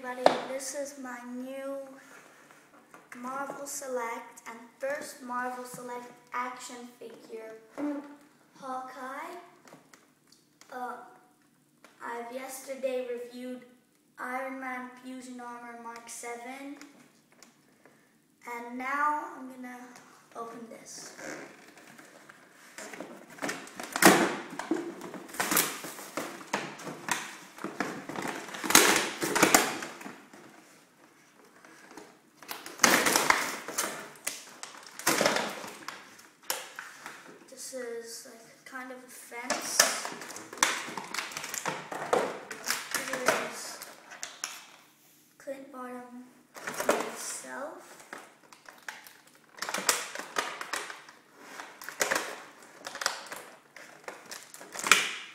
everybody, this is my new Marvel Select and first Marvel Select action figure, Hawkeye. I've yesterday reviewed Iron Man Fusion Armor Mark 7, and now I'm gonna open this. This is like kind of a fence. Here is Clint Barton himself.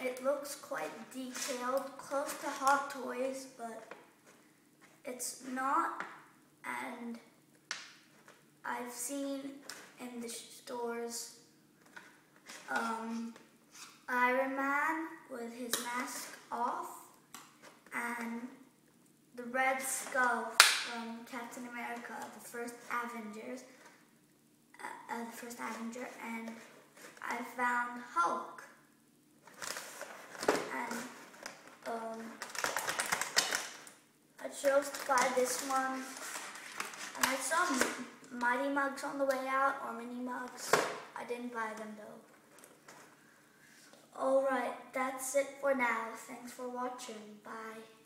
It looks quite detailed, close to Hot Toys, but it's not. And I've seen in the stores Iron Man with his mask off, and the Red Skull from Captain America, the first Avenger, and I found Hulk, and I chose to buy this one, and I saw Mighty Mugs on the way out, or Mini Mugs. I didn't buy them though. Alright, that's it for now. Thanks for watching. Bye.